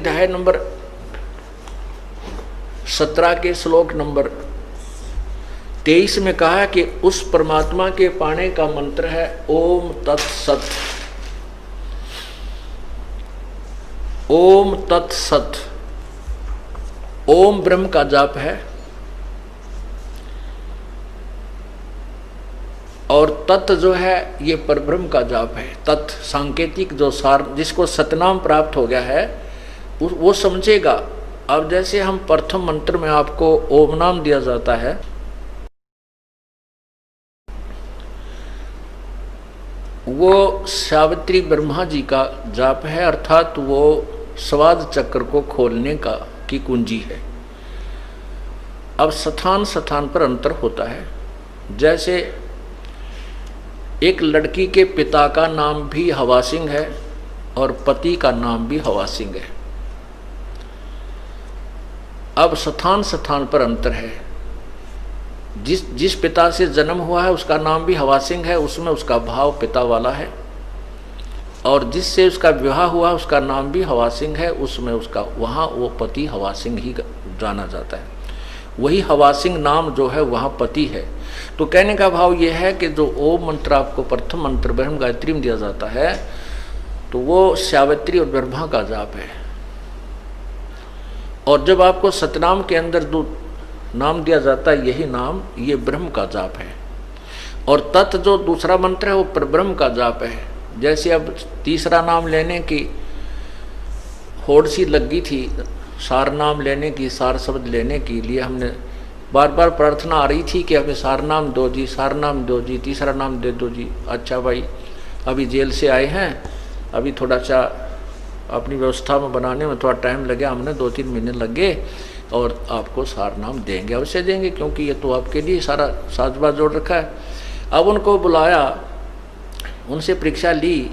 अध्याय नंबर 17 के श्लोक नंबर 23 में कहा कि उस परमात्मा के पाने का मंत्र है ओम तत्सत। ओम तत्सत। ओम ब्रह्म का जाप है और तत् जो है ये परब्रह्म का जाप है। तत् सांकेतिक जो सार जिसको सतनाम प्राप्त हो गया है वो समझेगा। अब जैसे हम प्रथम मंत्र में आपको ओम नाम दिया जाता है, वो सावित्री ब्रह्मा जी का जाप है, अर्थात वो स्वाद चक्र को खोलने का की कुंजी है। अब स्थान स्थान पर अंतर होता है। जैसे एक लड़की के पिता का नाम भी हवा सिंह है और पति का नाम भी हवा सिंह है। अब स्थान स्थान पर अंतर है। जिस पिता से जन्म हुआ है उसका नाम भी हवा सिंह है, उसमें उसका भाव पिता वाला है, और जिससे उसका विवाह हुआ उसका नाम भी हवा सिंह है, उसमें उसका वहाँ वो पति हवा सिंह ही जाना जाता है। वही हवा सिंह नाम जो है वहाँ पति है। तो कहने का भाव ये है कि जो ओम मंत्र आपको प्रथम मंत्र ब्रह्म गायत्री में दिया जाता है तो वो सावित्री और ब्रह्मा का जाप है। और जब आपको सतनाम के अंदर जो नाम दिया जाता है यही नाम ये ब्रह्म का जाप है। और तत् जो दूसरा मंत्र है वो परब्रह्म का जाप है। जैसे अब तीसरा नाम लेने की होड़ सी लगी थी, सार नाम लेने की, सार शब्द लेने के लिए हमने बार बार प्रार्थना आ रही थी कि हमें सार नाम दो जी, सार नाम दो जी, तीसरा नाम दे दो जी। अच्छा भाई, अभी जेल से आए हैं, अभी थोड़ा सा अपनी व्यवस्था में बनाने में थोड़ा टाइम लगे, हमने 2-3 महीने लगे, और आपको सार नाम देंगे, अवश्य देंगे, क्योंकि ये तो आपके लिए सारा साजबाज जोड़ रखा है। अब उनको बुलाया, उनसे परीक्षा ली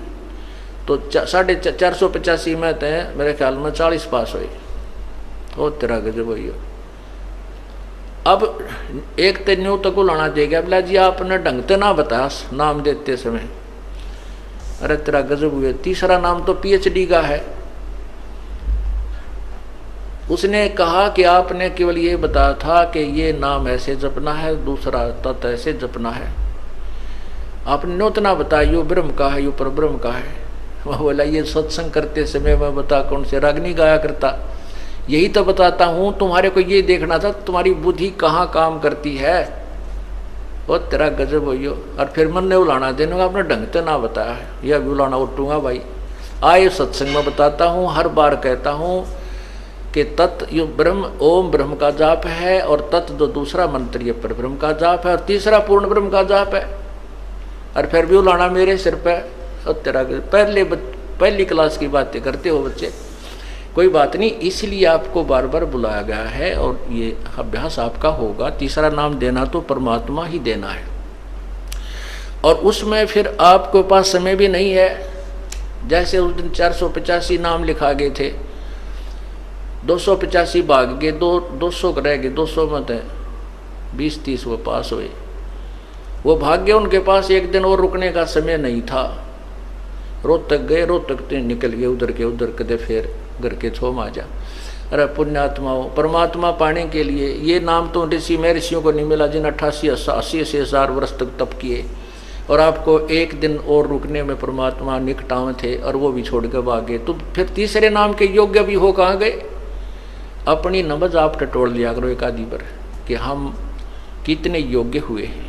तो 485 में थे, मेरे ख्याल में 40 पास हुई। ओ तेरा गजब हुई। अब एक तो न्यू तक लाना चाहिए, बोला जी आपने ढंग से ना बताया नाम देते समय। अरे तेरा गजब हुए, तीसरा नाम तो पीएचडी का है। उसने कहा कि आपने केवल ये बताया था कि ये नाम ऐसे जपना है, दूसरा तत् ऐसे जपना है, आपने नोतना बताया यो ब्रह्म का है, यो परब्रह्म का है। वह बोला ये सत्संग करते समय मैं बता कौन से रागनी गाया करता, यही तो बताता हूँ, तुम्हारे को ये देखना था तुम्हारी बुद्धि कहाँ काम करती है। वो तेरा गजब हो। और फिर मन ने उलाना देने आपने ढंग से ना बताया है, यह भी उलाना उठूंगा भाई। आए सत्संग में बताता हूँ, हर बार कहता हूँ कि तत् यो ब्रह्म ओम ब्रह्म का जाप है, और तत् जो दूसरा मंत्र ये परब्रह्म का जाप है, और तीसरा पूर्ण ब्रह्म का जाप है। और फिर भी उलाना मेरे सिर पे। और तेरा पहली क्लास की बातें करते हो बच्चे, कोई बात नहीं, इसलिए आपको बार बार बुलाया गया है और ये अभ्यास आपका होगा। तीसरा नाम देना तो परमात्मा ही देना है, और उसमें फिर आपके पास समय भी नहीं है। जैसे उस दिन 485 नाम लिखा गए थे, 285 भाग गए, 200 रह गए, 200 में थे 20-30 वो पास हुए, वो भाग्य उनके पास एक दिन और रुकने का समय नहीं था। रोहतक गए, रोहतक निकल गए उधर के उधर, कदे फिर घर के छो माजा। अरे पुण्यात्माओं, परमात्मा पाने के लिए ये नाम तो ऋषि महर्षियों को नहीं मिला जिन 88-80 हजार वर्ष तक तप किए, और आपको एक दिन और रुकने में परमात्मा निकटाव थे और वो भी छोड़ के भागे। तो फिर तीसरे नाम के योग्य भी हो कहाँ गए? अपनी नबज आप टटोल लिया करो एक आदि पर कि हम कितने योग्य हुए हैं।